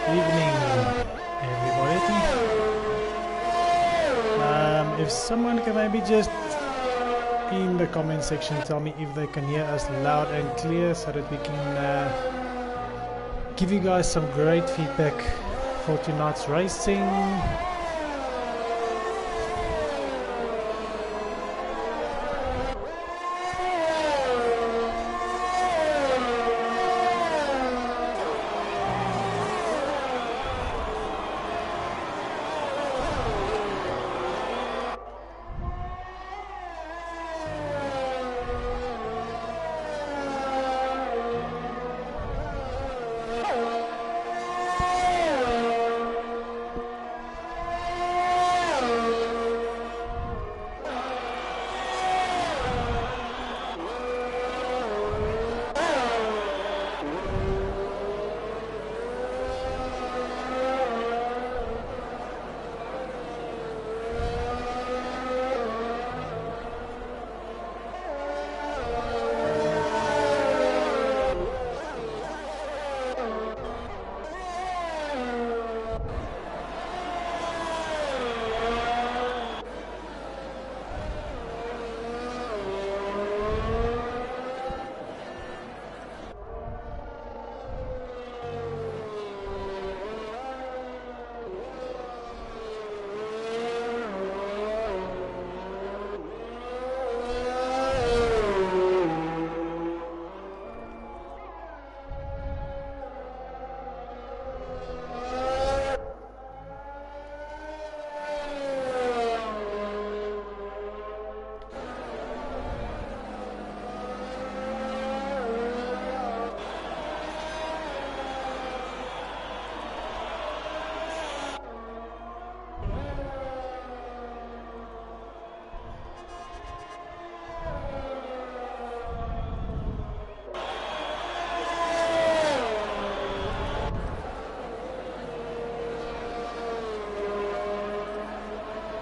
Evening, everybody. If someone can maybe just in the comment section tell me if they can hear us loud and clear so that we can give you guys some great feedback for tonight's racing.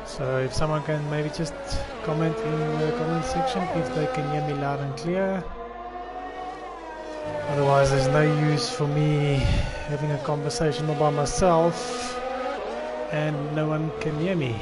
So if someone can maybe just comment in the comment section if they can hear me loud and clear. Otherwise there's no use for me having a conversation all by myself and no one can hear me.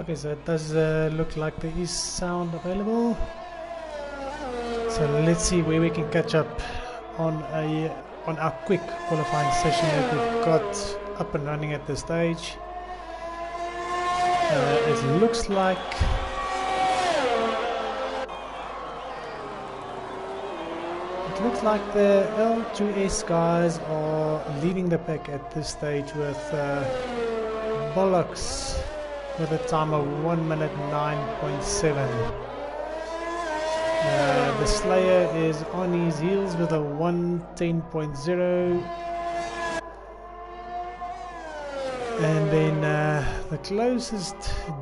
Okay, so it does look like there is sound available. So let's see where we can catch up on our quick qualifying session that we've got up and running at this stage. It looks like the L2S guys are leading the pack at this stage with Bollocks with a time of 1 minute 9.7. The Slayer is on his heels with a 1:10.0. And then the closest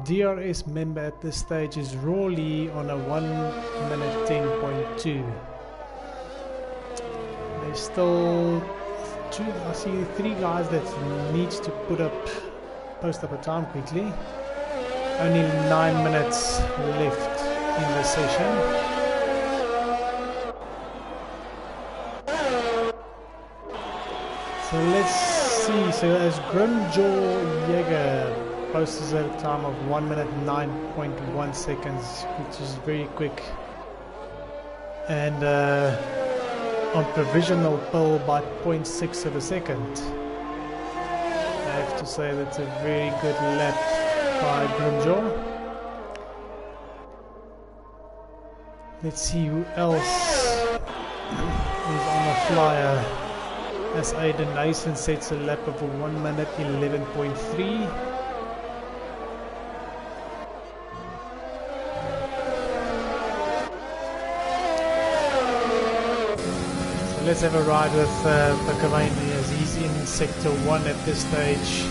DRS member at this stage is Rawley on a 1 minute 10.2. There's still I see 3 guys that needs to post up a time quickly. Only 9 minutes left in the session. So let's see. So as Grimjaw Jaeger posts at a time of 1 minute 9.1 seconds, which is very quick. And on provisional pole by 0.6 of a second. I have to say that's a very good lap by Grimjaw. Let's see who else is on the flyer. As Aiden Nason sets a lap of 1 minute 11.3. So let's have a ride with Bakavani as he's in sector 1 at this stage.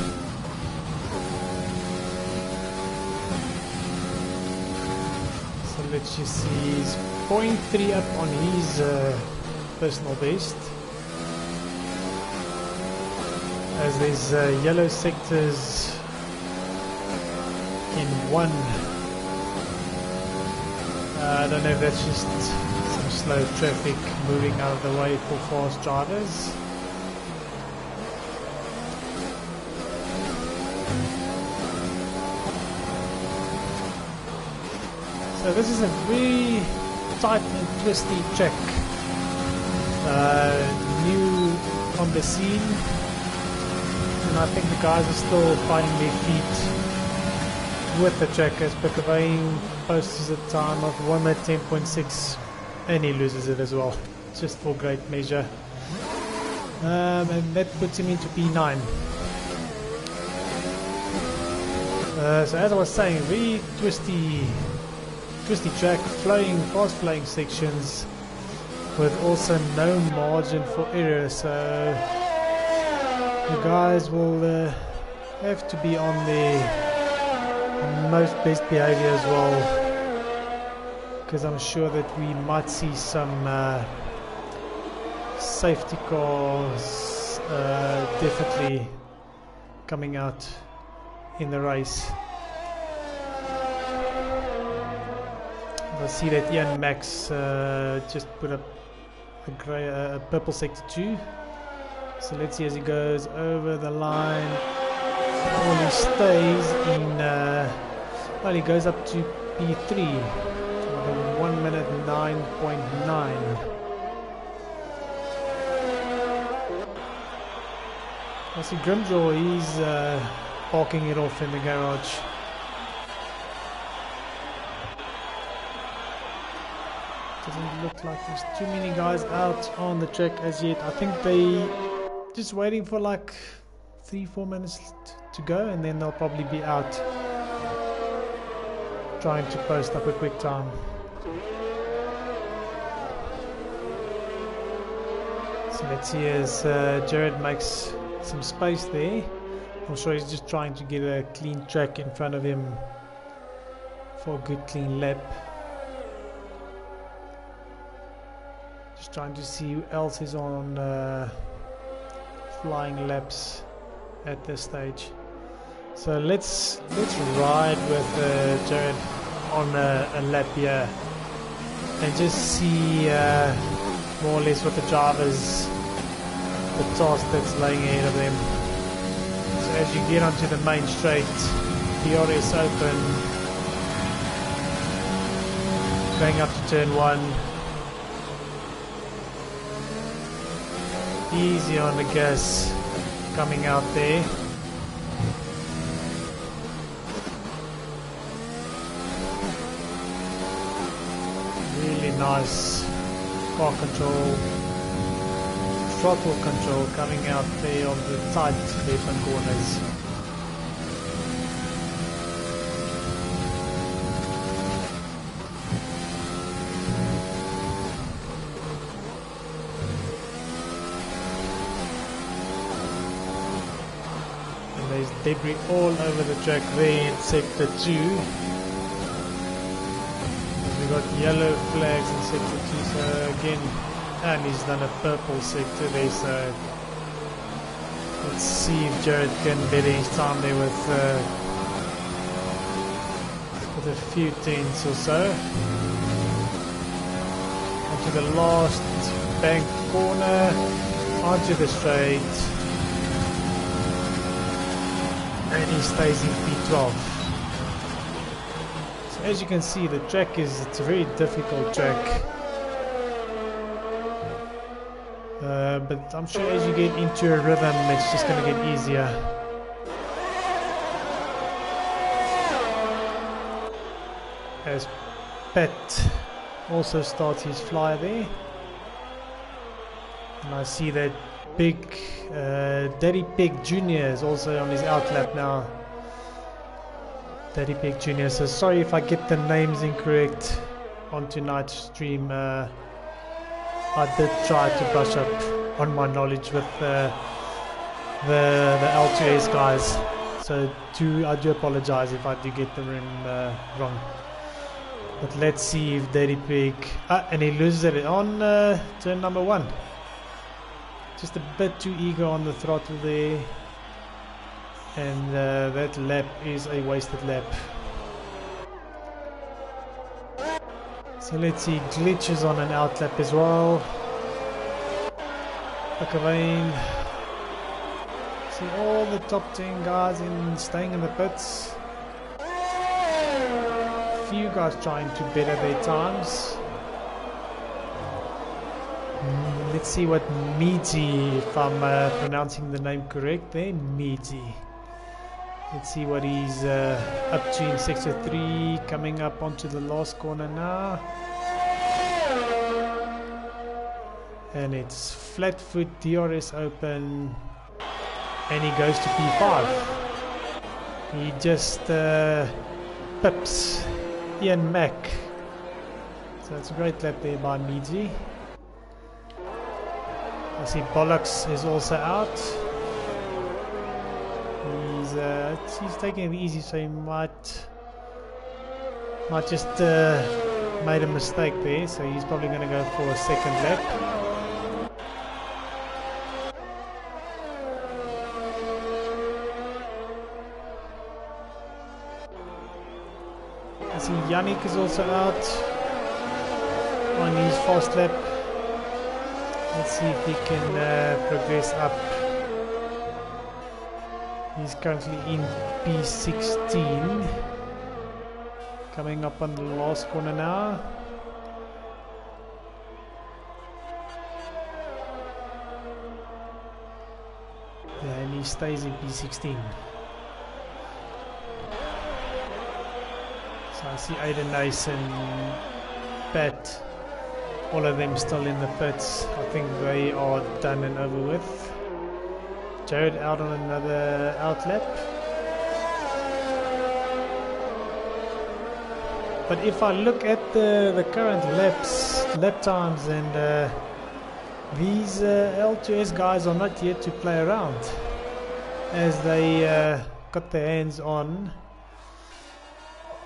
So let's just see, he's 0.3 up on his personal best. As there's yellow sectors in 1. I don't know if that's just some slow traffic moving out of the way for fast drivers. So this is a very tight and twisty track. New on the scene. And I think the guys are still finding their feet with the track as Bakavane posts a time of 1 minute 10.6 and he loses it as well, just for great measure. And that puts him into P9. So as I was saying, very twisty track, fast flowing sections with also no margin for error. So the guys will have to be on their most best behavior as well, because I'm sure that we might see some safety cars definitely coming out in the race. I see that Ian Max just put up a purple sector 2. So let's see as he goes over the line. Well, he stays in. Well, he goes up to P3 with a 1 minute 9.9. I see Grimjaw. He's parking it off in the garage. Doesn't look like there's too many guys out on the track as yet. I think they just waiting for like 3-4 minutes to go, and then they'll probably be out trying to post up a quick time. So let's see as Jared makes some space there. I'm sure he's just trying to get a clean track in front of him for a good clean lap. Just trying to see who else is on flying laps at this stage. So let's ride with Jared on a lap here and just see more or less what the drivers, the task that's laying ahead of them. So as you get onto the main straight, DRS Open. Going up to turn 1. Easy on the gas coming out there. Really nice car control, throttle control coming out there on the tight left-hand corners. And there's debris all over the track there in sector 2. Got yellow flags in sector 2, so again, and he's done a purple sector there, so let's see if Jared can better his time there with a few tenths or so. Onto the last bank corner, onto the straight, and he stays in P12. As you can see, the track it's a very difficult track, but I'm sure as you get into a rhythm it's just going to get easier. As Pat also starts his fly there, and I see that big Daddy Pig Jr. is also on his outlap now. Daddy Pig Jr. So sorry if I get the names incorrect on tonight's stream. I did try to brush up on my knowledge with the L2S guys. So I do apologize if I do get them wrong. But let's see if Daddy Pig... and he loses it on turn number 1. Just a bit too eager on the throttle there. And that lap is a wasted lap. So let's see, glitches on an outlap as well. Bakavane. See all the top 10 guys staying in the pits. Few guys trying to better their times. Let's see what Meaty, if I'm pronouncing the name correct there, Meaty. Let's see what he's up to in sector 3, coming up onto the last corner now. And it's flat foot, DRS Open, and he goes to P5. He just pips Ian Mack. So it's a great lap there by Meaty. I see Bollocks is also out. He's taking it easy, so he might just made a mistake there, so he's probably going to go for a second lap. I see Yannick is also out on his fast lap. Let's see if he can progress up. He's currently in P16. Coming up on the last corner now. And he stays in P16. So I see Aiden Nace and Pat, all of them still in the pits. I think they are done and over with. Jared out on another outlap. But if I look at the current lap times, and these L2S guys are not yet to play around, as they got their hands on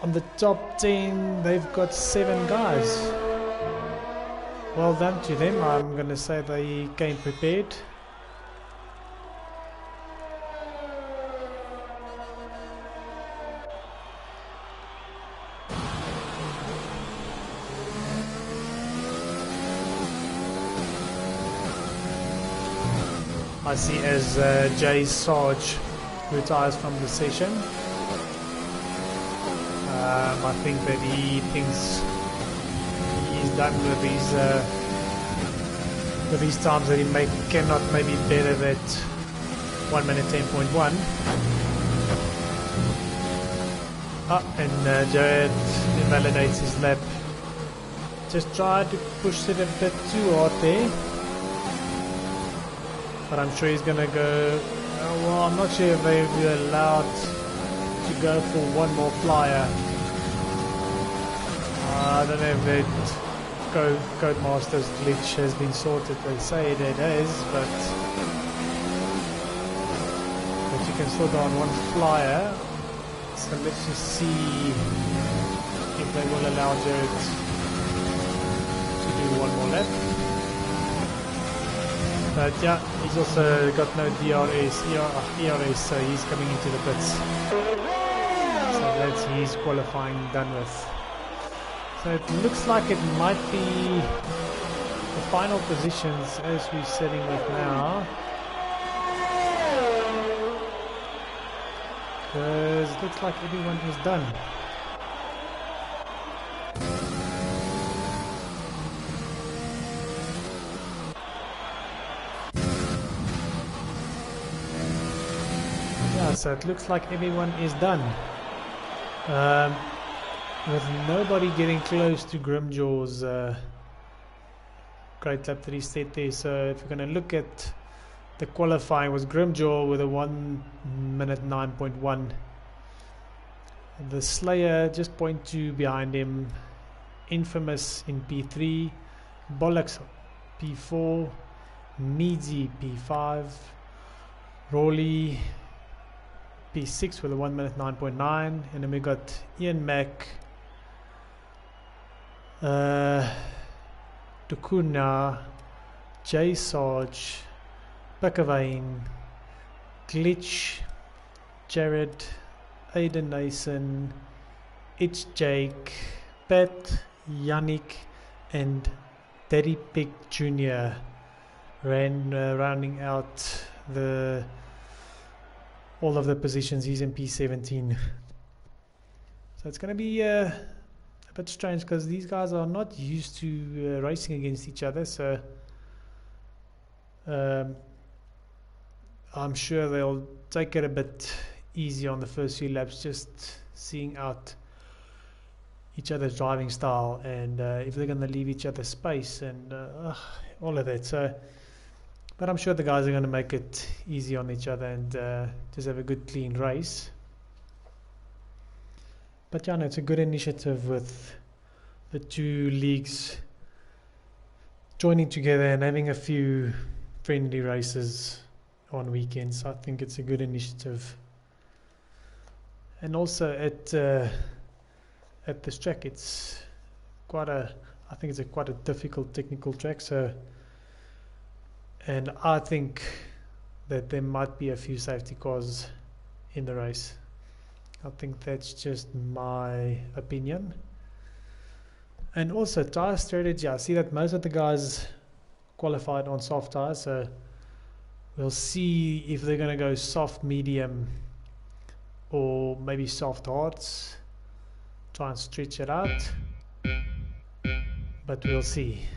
the top 10. They've got 7 guys. Well done to them. I'm gonna say they came prepared. I see as Jay Sarge retires from the session. I think that he thinks he's done with these times, that he cannot maybe better that 1 minute 10.1. And Jared invalidates his lap. Just tried to push it a bit too hard there. But I'm sure he's gonna go. Well, I'm not sure if they'll be allowed to go for one more flyer. I don't know if that Codemaster's glitch has been sorted. They say it is, but you can still go on one flyer. So let's just see if they will allow Jared to do one more lap. But yeah, he's also got no ERS, so he's coming into the pits. So that's his qualifying done with. So it looks like it might be the final positions as we're sitting with now. Because it looks like everyone is done. Yeah, so it looks like everyone is done. With nobody getting close to Grimjaw's great lap that he set there. So if you're going to look at the qualifying, was Grimjaw with a 1 minute 9.1. The Slayer just 0.2 behind him. Infamous in P3. Bollocks P4. Meadsy P5. Rawley P6 with a 1 minute 9.9. And then we got Ian Mack, Tukuna, J Sarge, Pickavane, Glitch, Jared, Aiden Nason, It's Jake, Pat, Yannick, and Daddy Pig Jr. rounding out all of the positions. He's in P17. So it's going to be a bit strange because these guys are not used to racing against each other. So I'm sure they'll take it a bit easy on the first few laps, just seeing out each other's driving style and if they're going to leave each other space and all of that. So, but I'm sure the guys are going to make it easy on each other and just have a good clean race. But yeah, no, it's a good initiative with the two leagues joining together and having a few friendly races on weekends. I think it's a good initiative. And also at this track, it's quite I think it's quite a difficult technical track. So, and I think that there might be a few safety cars in the race. I think that's just my opinion. And also tire strategy, I see that most of the guys qualified on soft tires, so we'll see if they're going to go soft, medium, or maybe soft hards. Try and stretch it out, but we'll see.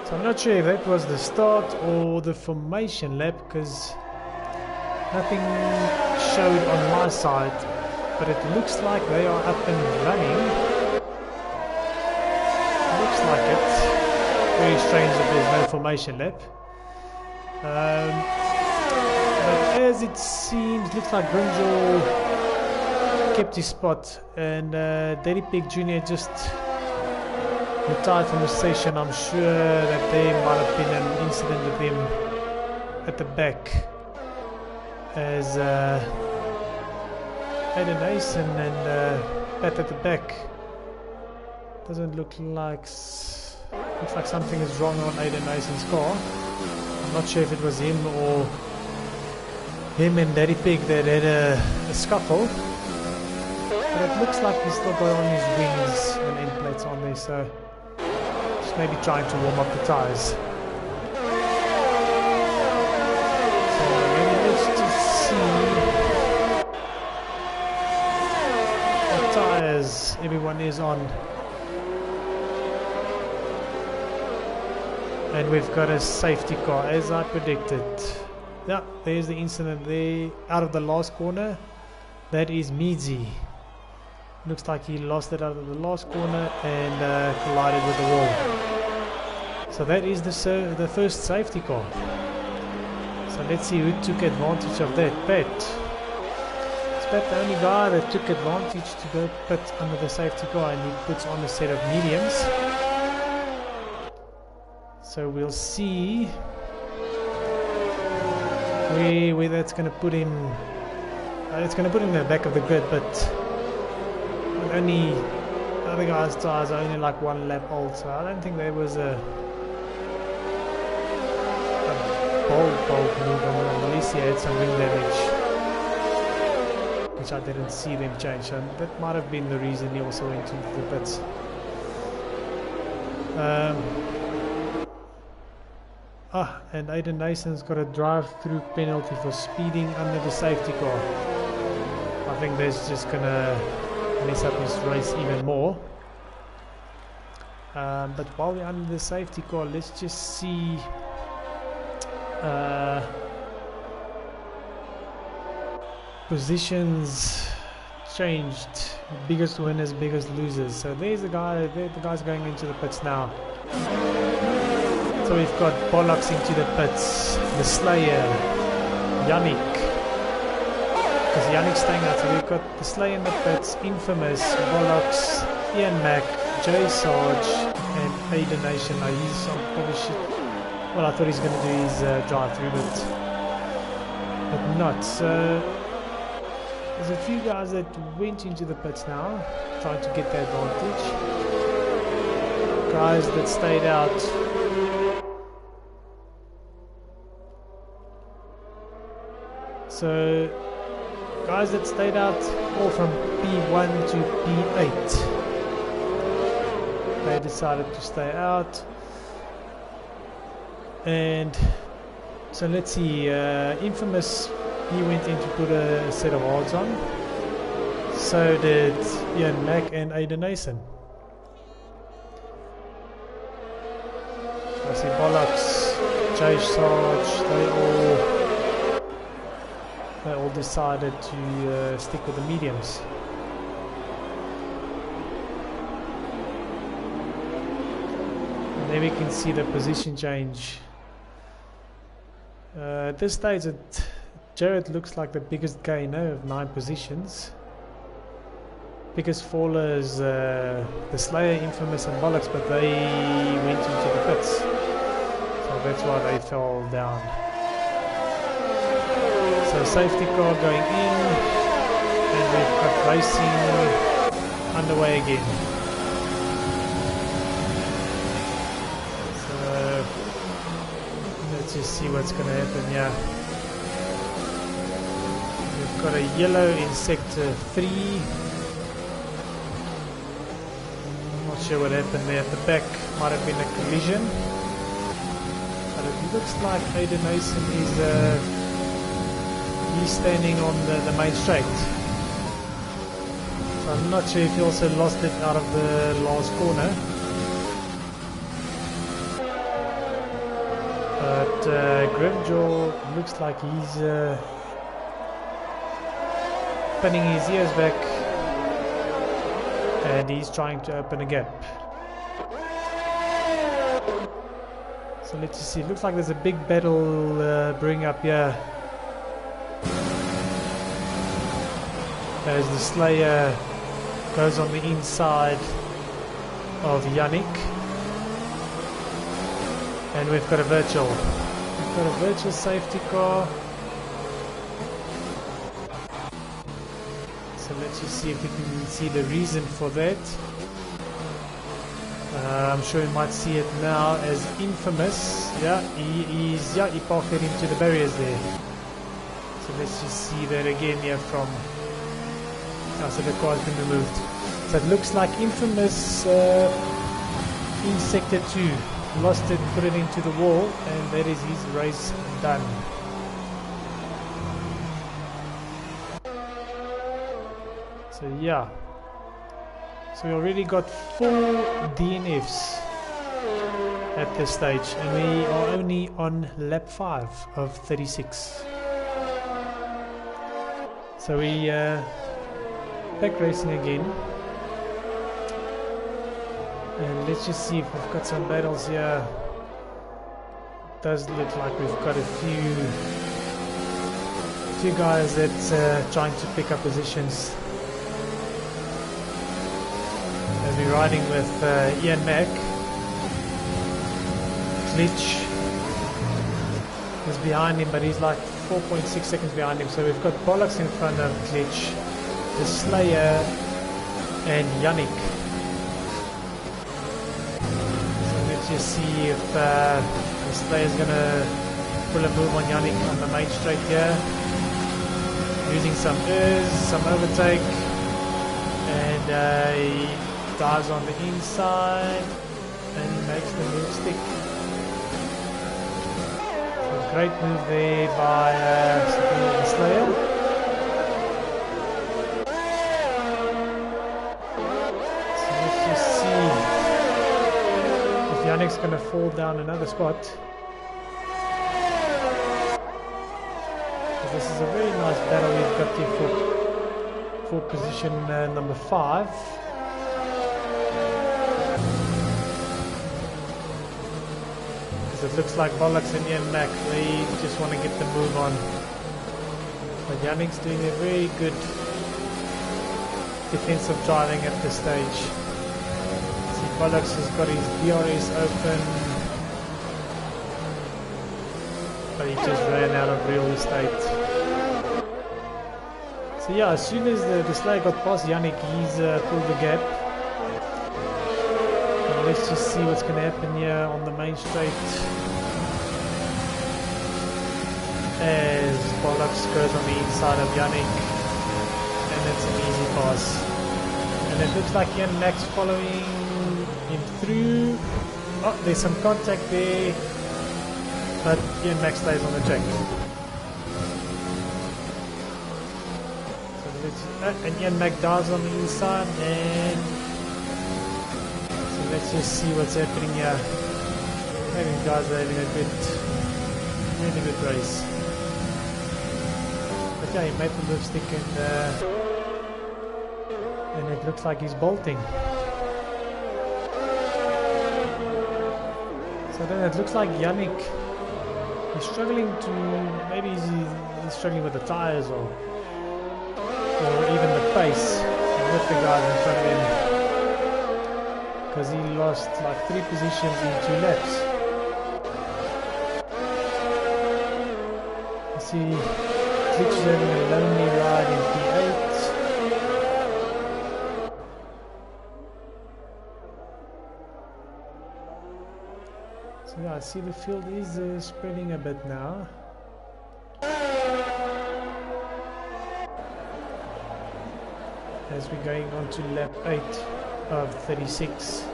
So I'm not sure if that was the start or the formation lap, because nothing showed on my side, but it looks like they are up and running. Looks like it. Very strange that there's no formation lap. But as it seems, looks like Grimjaw kept his spot, and Daddy Pig Jr. just retired from the station. I'm sure that there might have been an incident with him at the back, as Aiden Nason and Pat at the back. Doesn't look like, looks like something is wrong on Aiden Nason's car. I'm not sure if it was him or him and Daddy Pig that had a scuffle. But it looks like he's still got on his wings and end plates on there, so just maybe trying to warm up the tyres. So maybe let's just see what tyres everyone is on. And we've got a safety car, as I predicted. Yeah, there's the incident there, out of the last corner. That is Midzi. Looks like he lost it out of the last corner and collided with the wall. So that is the first safety car. So let's see who took advantage of that. Pat. It's Pat, the only guy that took advantage to go pit under the safety car, and he puts on a set of mediums. So we'll see where that's going to put him. It's going to put him in the back of the grid, but only the other guy's tyres are only like 1 lap old, so I don't think there was a bold move on him. At least he had some wing damage, which I didn't see them change, so that might have been the reason he also went into the pits. And Aiden Nason's got a drive-through penalty for speeding under the safety car. I think that's just gonna mess up his race even more. But while we're under the safety car, let's just see positions changed. Biggest winners, biggest losers. So there's the guy. The guy's going into the pits now. So we've got Bollocks into the pits, the Slayer, Yannick, because Yannick's staying out. So we've got the Slayer in the pits, Infamous, Bollocks, Ian Mack, Jay Sarge, and Aiden Nation. Now he's on probably shit. Well, I thought he's going to do his drive-through, but not. So there's a few guys that went into the pits now, trying to get the advantage. Guys that stayed out. So, guys that stayed out, all from P1 to P8. They decided to stay out. And so let's see, Infamous, he went in to put a set of odds on. So did Ian Mack and Aiden Nason. I see Bollocks, Jay Sarge, they all decided to stick with the mediums. And there we can see the position change. At this stage, Jared looks like the biggest gainer of 9 positions. Biggest fallers, the Slayer, Infamous and Bollocks, but they went into the pits. So that's why they fell down. So safety car going in, and we've got racing underway again. So let's just see what's going to happen here. We've got a yellow in sector 3. I'm not sure what happened there at the back. Might have been a collision. But it looks like Aiden Nason is he's standing on the main straight. So I'm not sure if he also lost it out of the last corner. But Grimjaw looks like he's pinning his ears back, and he's trying to open a gap. So let's just see, it looks like there's a big battle brewing up here. As the Slayer goes on the inside of Yannick. And we've got a virtual safety car. So let's just see if we can see the reason for that. I'm sure you might see it now as Infamous. Yeah, he parked it into the barriers there. So let's just see that again here from So the car's been removed. So it looks like Infamous in Sector 2 lost it, put it into the wall, and that is his race done. So yeah, so we already got 4 DNFs at this stage, and we are only on lap 5 of 36. So we back racing again, and let's just see if we've got some battles here. It does look like we've got a few guys that's trying to pick up positions. As we're riding with Ian Mack. Glitch is behind him, but he's like 4.6 seconds behind him. So we've got Bollocks in front of Glitch, the Slayer, and Yannick. So let's just see if the Slayer's gonna pull a move on Yannick on the main straight here, using some some overtake, and he dives on the inside, and he makes the move stick. Great move there by the Slayer. So let's just see if Yannick's going to fall down another spot. So this is a very nice battle we've got here for position number 5. It looks like Bollocks and Ian Mack, they just want to get the move on. But Yannick's doing a very good defensive driving at this stage. See, Bollocks has got his DRS open, but he just ran out of real estate. So yeah, as soon as the Slayer got past Yannick, he's pulled the gap. Let's just see what's going to happen here on the main straight as Bollocks goes on the inside of Yannick, and it's an easy pass. And it looks like Ian Mack's following him through. Oh, there's some contact there, but Ian Mack stays on the track. So and Ian Mack dives on the inside, and let's just see what's happening here. Maybe guys are having a really good race. But yeah, he made the move stick, and it looks like he's bolting. So then it looks like Yannick is struggling to, maybe he's struggling with the tires or even the pace with the guys in front of him, because he lost like 3 positions in 2 laps. You see Glitch is having a lonely ride in P8. So yeah, I see the field is spreading a bit now. As we're going on to lap 8 of 36.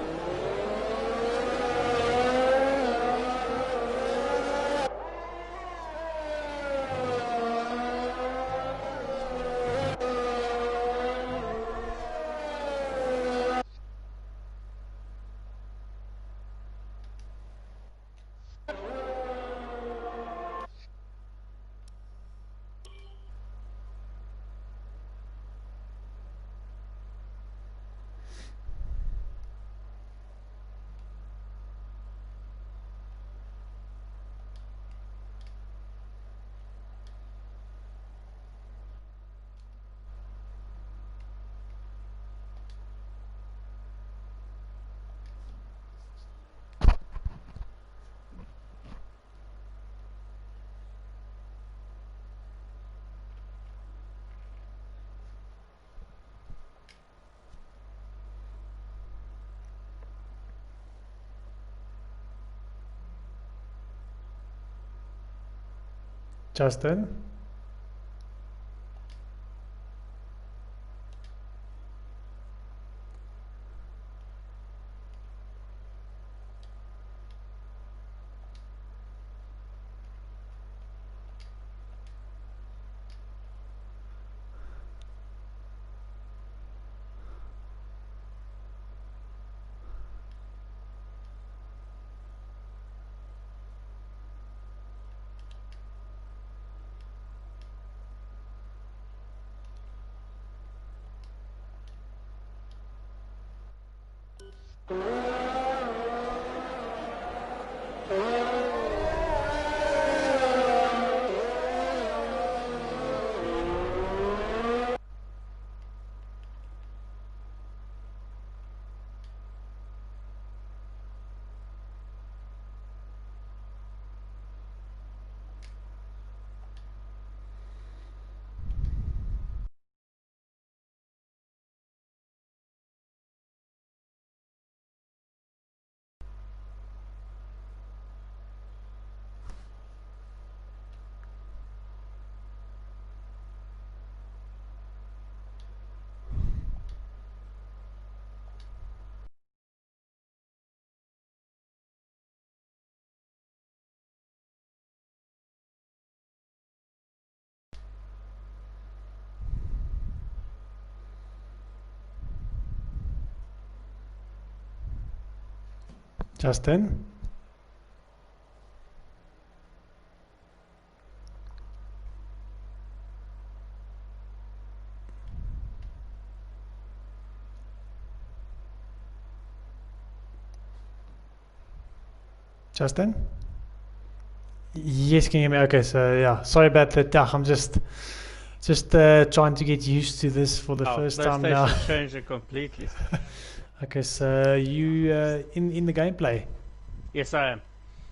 Justin? Justin? Justin? Yes, can you hear me? Okay, so yeah, sorry about that. I'm just trying to get used to this for the first time now. Changed it completely. Okay, so you in the gameplay? Yes, I am.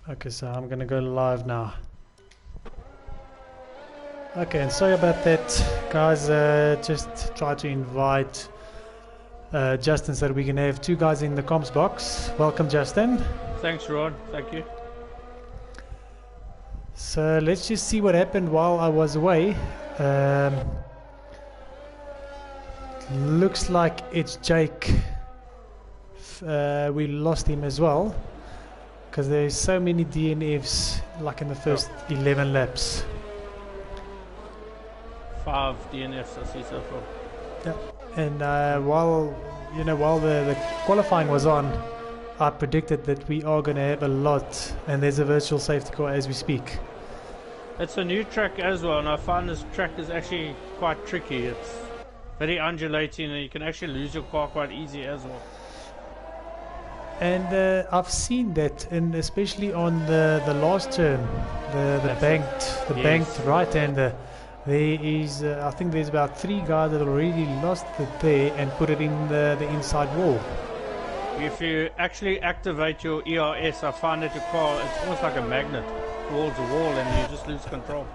Okay, so I'm gonna go live now. Okay, and sorry about that, guys. Just try to invite Justin so that we can have two guys in the comms box. Welcome, Justin. Thanks, Ron. Thank you. So let's just see what happened while I was away. Looks like it's Jake. We lost him as well because there's so many DNFs like in the first 11 laps. 5 DNFs I see so far. Yeah. And while the qualifying was on, I predicted that we are going to have a lot, and there's a virtual safety car as we speak. It's a new track as well, and I find this track is actually quite tricky. It's very undulating, and you can actually lose your car quite easy as well. And I've seen that, and especially on the last turn, the banked right-hander. There is, I think there's about 3 guys that already lost it there and put it in the inside wall. If you actually activate your ERS, I find that your car, it's almost like a magnet towards the wall, and you just lose control.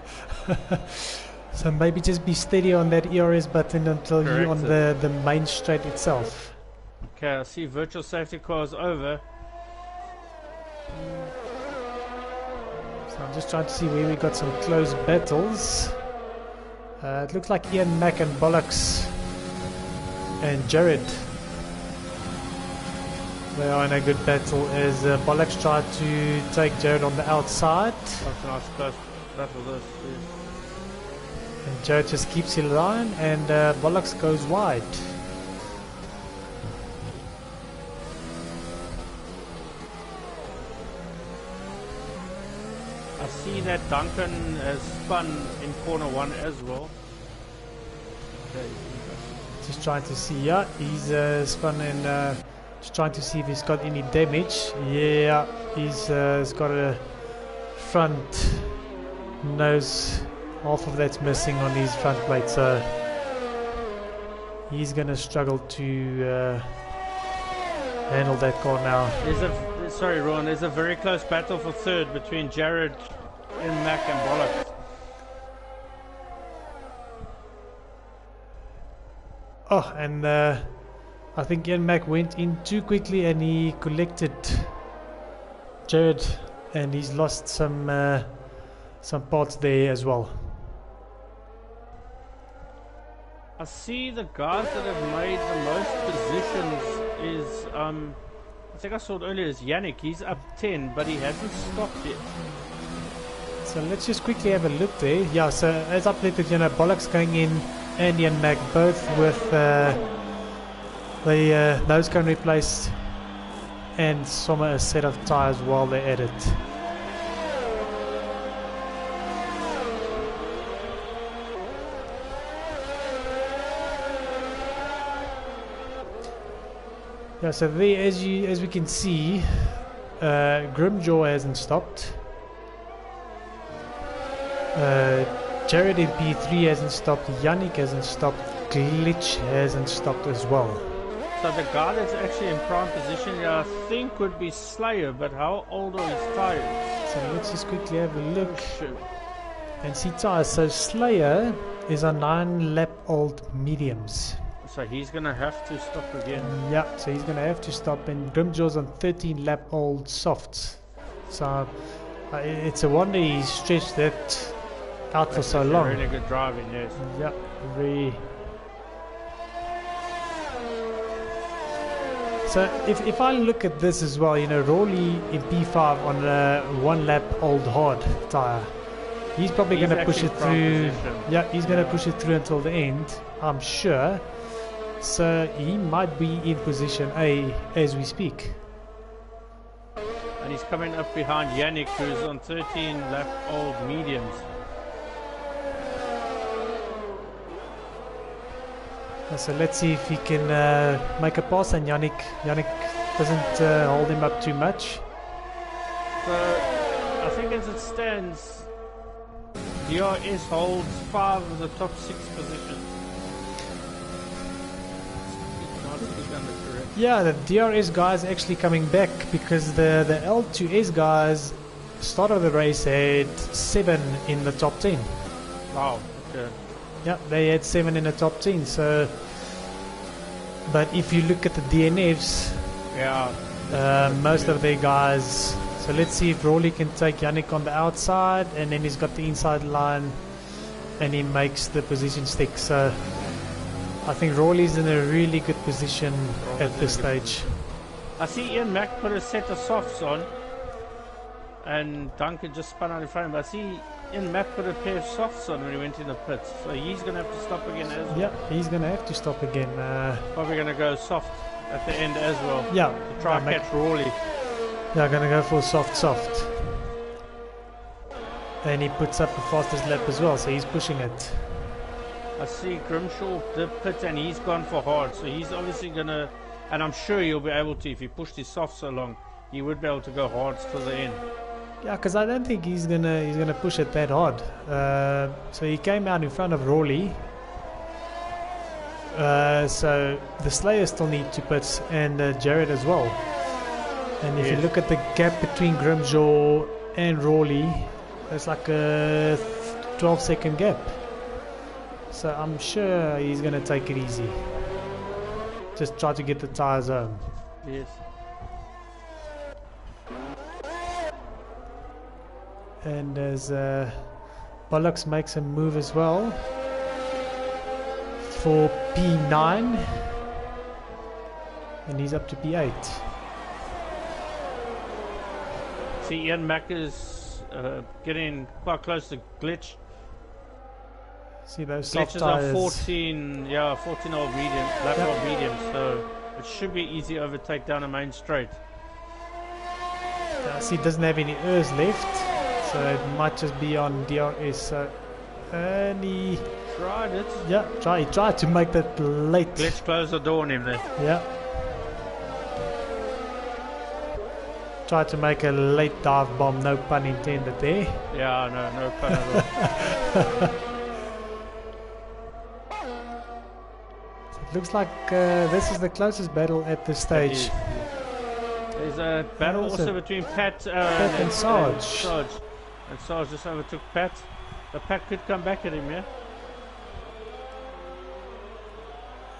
So maybe just be steady on that ERS button until you're on the main straight itself. Okay, I see virtual safety cars over. So I'm just trying to see where we got some close battles. It looks like Ian Mack and Bollocks and Jared. They are in a good battle as Bollocks tried to take Jared on the outside. That's a nice close battle this. And Jared just keeps in line, and Bollocks goes wide. I see that Duncan has spun in corner 1 as well. Okay. Just trying to see, yeah, he's spun and just trying to see if he's got any damage. Yeah, he's got a front nose, half of that's missing on his front plate, so he's gonna struggle to handle that car now. Sorry, Ron, there's a very close battle for third between Jared, Ian Mack and Bollocks. Oh, and I think Ian Mack went in too quickly and he collected Jared, and he's lost some parts there as well. I see the guys that have made the most positions is I think I saw it earlier is Yannick. He's up 10, but he hasn't stopped yet. So let's just quickly have a look there. Yeah, so as I predicted, Bollocks going in and Ian Mack both with the nose cone replaced and Sommer a set of tyres while they're at it. Yeah, so there, as we can see, Grimjaw hasn't stopped. Jared in P3 hasn't stopped. Yannick hasn't stopped. Glitch hasn't stopped as well. So the guy that's actually in prime position here, I think would be Slayer, but how old are his tires? So let's just quickly have a look Oh, shit. and see tires. So Slayer is on 9-lap-old mediums. So he's gonna have to stop again. Yeah, so he's going to have to stop. And Grimjaw's on 13-lap-old softs. So it's a wonder he stretched that out for so long. Really good driving, yes. Yeah, very. So if I look at this as well, you know, Rawley in P5 on a 1-lap-old hard tire. He's probably going to push it through. Yeah, he's going to push it through until the end, I'm sure. So he might be in position A as we speak. And he's coming up behind Yannick, who's on 13-lap-old mediums. So let's see if he can make a pass, and Yannick doesn't hold him up too much. So I think as it stands, DRS holds 5 of the top 6 positions. Yeah, the DRS guys actually coming back, because the L2S guys start of the race had 7 in the top 10. Wow, okay. Yeah, they had 7 in the top 10. So, but if you look at the DNFs, yeah, most of their guys. So let's see if Rawley can take Yannick on the outside, and then he's got the inside line, and he makes the position stick. So I think Rawley's in a really good position at this stage. I see Ian Mack put a set of softs on, and Duncan just spun out in front of him. I see Ian Mack put a pair of softs on when he went in the pits, so he's going to have to stop again as well. Yeah, he's going to have to stop again. Probably going to go soft at the end as well. Yeah, to try and catch Rawley. Yeah, going to go for soft. And he puts up the fastest lap as well, so he's pushing it. I see Grimshaw did pit and he's gone for hard, so he's obviously going to, and I'm sure he'll be able to, if he pushed his soft so long, he would be able to go hard till the end. Yeah, because I don't think he's gonna push it that hard. So he came out in front of Rawley. So the Slayer still need to pit, and Jared as well. And if you look at the gap between Grimshaw and Rawley, it's like a 12-second gap. So I'm sure he's going to take it easy. Just try to get the tires home. Yes. And as Bollocks makes a move as well for P9. And he's up to P8. See, Ian Mack is getting quite close to Glitch. See those soft Glitch is tires. on 14, yeah, 14 old medium, lap old medium, so it should be easy overtake down a main straight. See, it doesn't have any ears left, so it might just be on DRS. So, and he Tried it. Yeah, he tried to make that late. Glitch closed the door on him there. Yeah. Tried to make a late dive bomb, no pun intended there. Yeah, no pun at all. It looks like this is the closest battle at this stage. There's a battle also between Pat and Sarge. And Sarge just overtook Pat. But Pat could come back at him, yeah?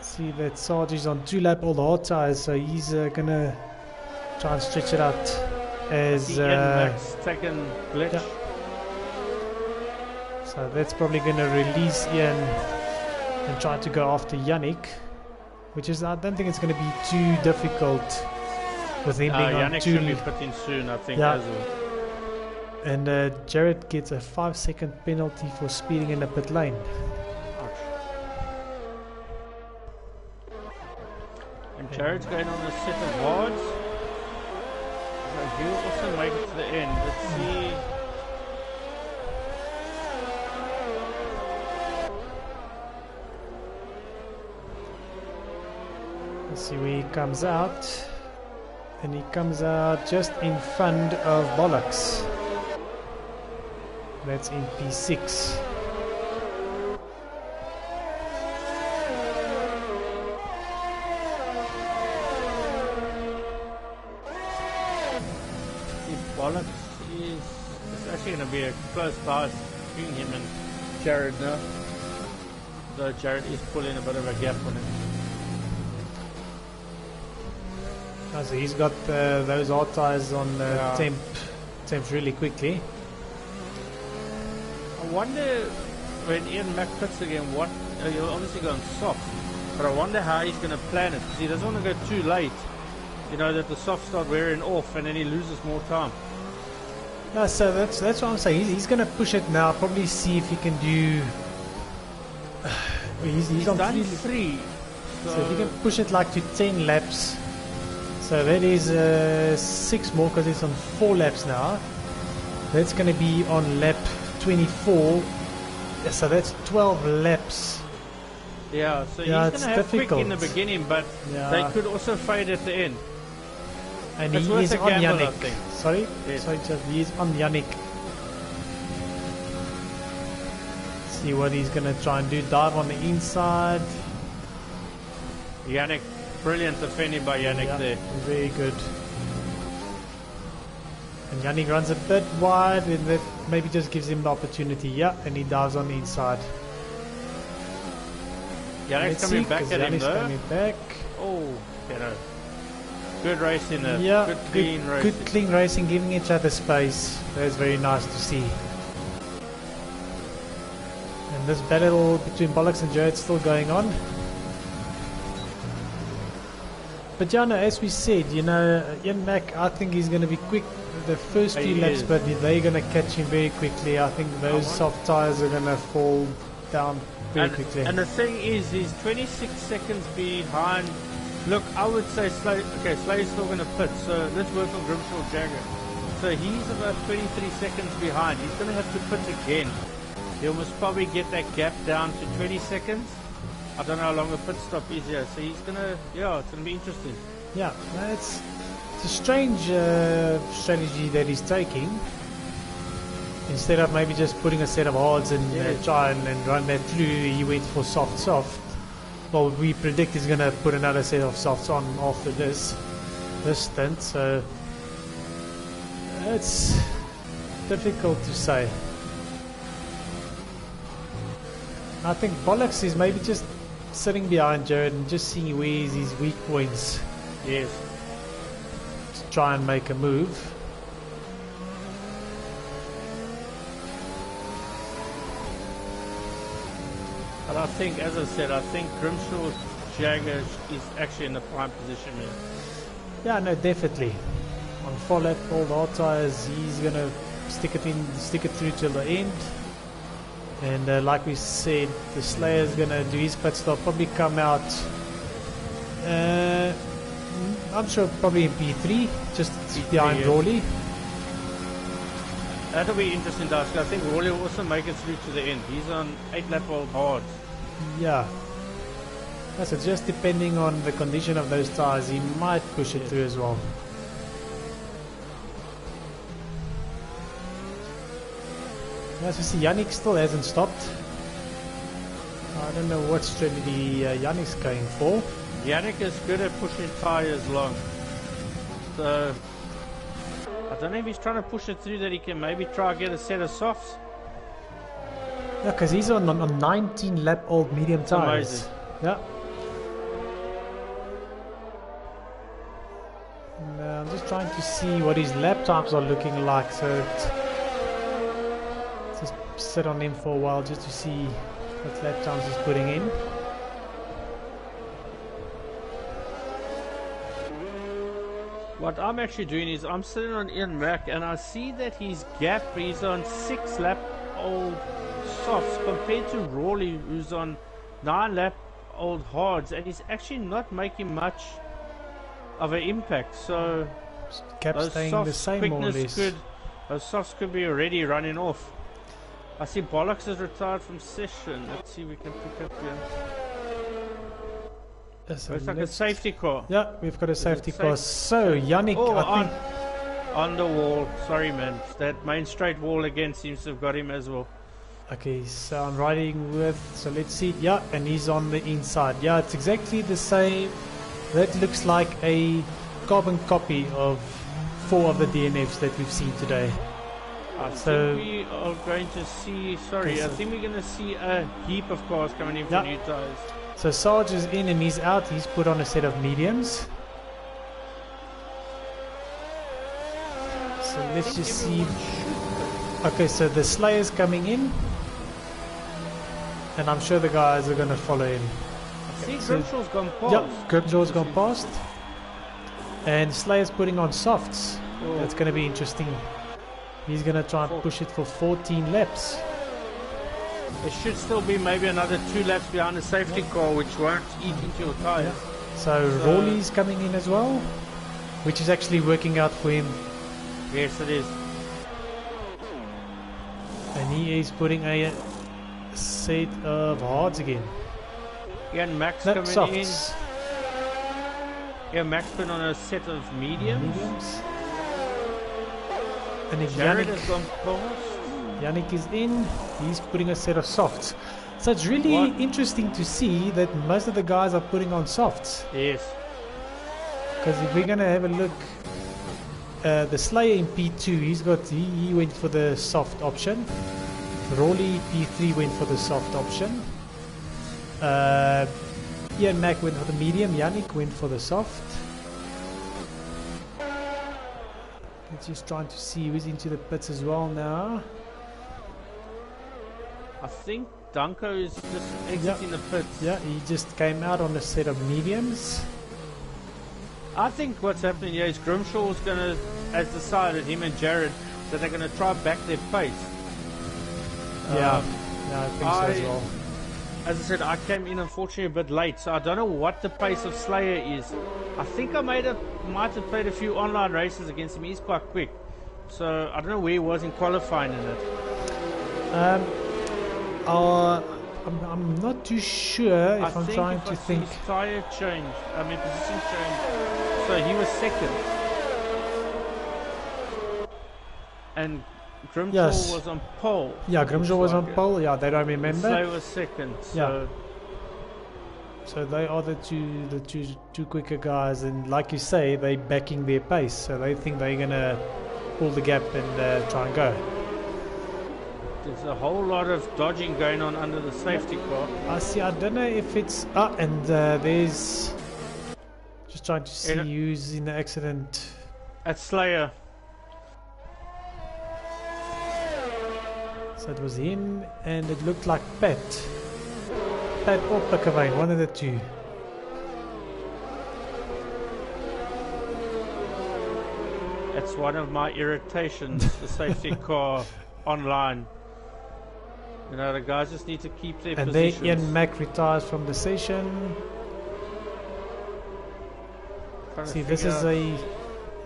See that Sarge is on 2-lap all the hard tires, so he's gonna try and stretch it out as Max taking Glitch. Yeah. So that's probably gonna release Ian and try to go after Yannick, which is, I don't think it's gonna be too difficult with him being on Yannick 2. should be put in soon, I think, Yeah. as well. And Jared gets a 5-second penalty for speeding in the pit lane. And Jared's going on a set of wards. So he'll also make it to the end. Let's see. Let's see where he comes out. And he comes out just in front of Bollocks. That's in P6. Bollocks is it's actually going to be a close fight between him and Jared now. Though Jared is pulling a bit of a gap on him. Oh, so he's got those hard tires on temps really quickly. I wonder when Ian Mack pits again, what he'll obviously go on soft, but I wonder how he's going to plan it, because he doesn't want to go too late. You know, that the softs start wearing off and then he loses more time. No, so that's what I'm saying. He's going to push it now. Probably see if he can do. He's on done three. So if he can push it like to 10 laps. So that is 6 more because it's on 4 laps now. That's going to be on lap 24. So that's 12 laps. Yeah, so he's going to have quick in the beginning, but they could also fade at the end. And that's he is on gamble, Yannick. Sorry? Yes. Sorry, he is on Yannick. See what he's going to try and do. Dive on the inside. Yannick, brilliant defending by Yannick there. Very good. And Yannick runs a bit wide, and that maybe just gives him the opportunity. Yeah, and he dives on the inside. Yannick's coming back at him though. Coming back. Oh, you know. Good racing there. Yeah, good clean racing. Good clean racing, giving each other space. That's very nice to see. And this battle between Bollocks and Jared is still going on. But yeah, no, as we said, you know, Ian Mack, I think he's going to be quick the first few laps, but they're going to catch him very quickly. I think those soft tyres are going to fall down very quickly. And the thing is, he's 26 seconds behind. Look, I would say Slay is still going to pit, so let's work on Grimshaw Jagger. So he's about 23 seconds behind. He's going to have to pit again. He'll most probably get that gap down to 20 seconds. I don't know how long a pit stop is here, so he's going to, it's going to be interesting. Yeah, it's a strange strategy that he's taking. Instead of maybe just putting a set of hards and try and run that through, he went for soft. Well, we predict he's going to put another set of softs on after this stint, so it's difficult to say. I think Bollocks is maybe just sitting behind Jared and just seeing where is his weak points. Yes. To try and make a move. But I think, as I said, I think Grimshaw Jagger is actually in the prime position here. Yeah, no, definitely. On 4 lap old hard tires, he's gonna stick it through till the end. And like we said, the Slayer's gonna do his pit stop, probably come out. I'm sure probably in P3, just behind Rawley. That'll be interesting to ask. I think Rawley will also make it through to the end. He's on 8 lap old hards. Yeah. So just depending on the condition of those tires, he might push it through as well. As we see, Yannick still hasn't stopped. I don't know what strategy Yannick's going for. Yannick is good at pushing tires long. So I don't know if he's trying to push it through that he can maybe try and get a set of softs. Yeah, because he's on 19 lap old medium tires. Yeah. And, I'm just trying to see what his lap times are looking like. So just sit on him for a while just to see what lap times he's putting in. What I'm actually doing is I'm sitting on Ian Mack and I see that his gap is on 6 lap old softs compared to Rawley, who's on 9 lap old hards, and he's actually not making much of an impact. So Kept staying the same more or less. Those softs could be already running off. I see Bollocks is retired from session. Let's see if we can pick up here. So It's like a safety car. Yeah, we've got a safety safe? car. So, Yannick, Oh, I think... on the wall. Sorry, man. That main straight wall again seems to have got him as well. Okay, so I'm riding with... So let's see. Yeah, and he's on the inside. Yeah, it's exactly the same. That looks like a carbon copy of 4 of the DNFs that we've seen today. I think we are going to see... Sorry, I think we're going to see a heap of cars coming in for new tyres. So Sarge is in and he's out. He's put on a set of mediums. So let's just see. Okay, so the Slayer's coming in. And I'm sure the guys are going to follow him. I see Grimshaw's gone past. Yep, Grimshaw's gone past. And Slayer's putting on softs. Oh. That's going to be interesting. He's going to try and push it for 14 laps. It should still be maybe another 2 laps behind the safety car, which won't eat into your tyres. So Rawley's coming in as well, which is actually working out for him. Yes, it is. And he is putting a set of hards again. Yeah, and Max coming in. Yeah, Max put on a set of mediums. And if Jared has gone past. Yannick is in, he's putting a set of softs. So it's really interesting to see that most of the guys are putting on softs. Yes. Because if we're going to have a look, the Slayer in P2, he went for the soft option. Rolly P3 went for the soft option. Ian Mac went for the medium, Yannick went for the soft. It's just trying to see who's into the pits as well now. I think Danko is just exiting the pits. Yeah, he just came out on a set of mediums. I think what's happening here is Grimshaw's has decided, him and Jared, that they're going to try back their pace. Yeah, I think so as well. As I said, I came in unfortunately a bit late, so I don't know what the pace of Slayer is. I think I might have played a few online races against him. He's quite quick, so I don't know where he was in qualifying in it. I'm not too sure if I'm trying to think. His tire change, position change. So he was second, and Grimshaw was on pole. Yeah, Grimshaw was on pole. Yeah, they don't remember. Slay was second. So. So they are the two quicker guys, and like you say, they're backing their pace. So they think they're gonna pull the gap and try and go. There's a whole lot of dodging going on under the safety car. I see. I don't know if it's and there's just trying to see who's in the accident. At Slayer. So it was him, and it looked like Pat or Pickavane, one of the two. That's one of my irritations, the safety car online. You know, the guys just need to keep their positions. And then Ian Mac retires from the session. See, this is a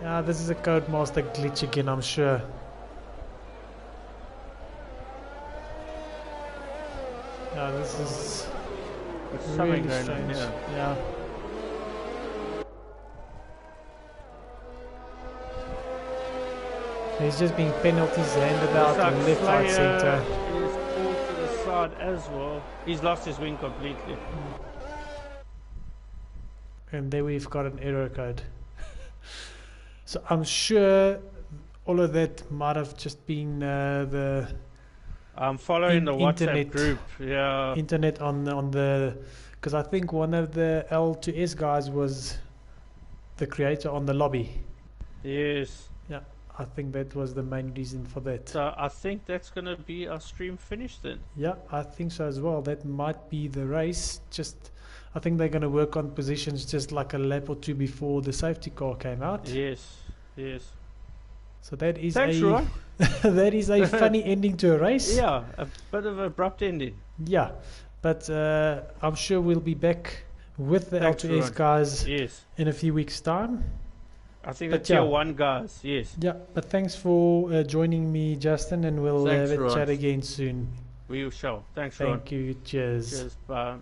Codemaster glitch again, I'm sure. Yeah, this is really strange. Yeah. There's just been penalties handed out on left, right, centre. He's pulled to the side as well. He's lost his wing completely. And there we've got an error code. So I'm sure all of that might have just been the... I'm following the WhatsApp group. Yeah. Internet on the... Because I think one of the L2S guys was the creator on the lobby. Yes. Yeah. I think that was the main reason for that. So I think that's going to be our stream finished then. Yeah, I think so as well. That might be the race. Just, I think they're going to work on positions just like a lap or two before the safety car came out. Yes, yes. So that is Ron. that is a funny ending to a race. Yeah, a bit of an abrupt ending. Yeah, but I'm sure we'll be back with the L2S guys in a few weeks' time. I think the tier 1 guys, yes. Yeah, but thanks for joining me, Justin, and we'll have a chat again soon. We shall. Thanks, Ron. Thank you. Cheers. Cheers. Bye.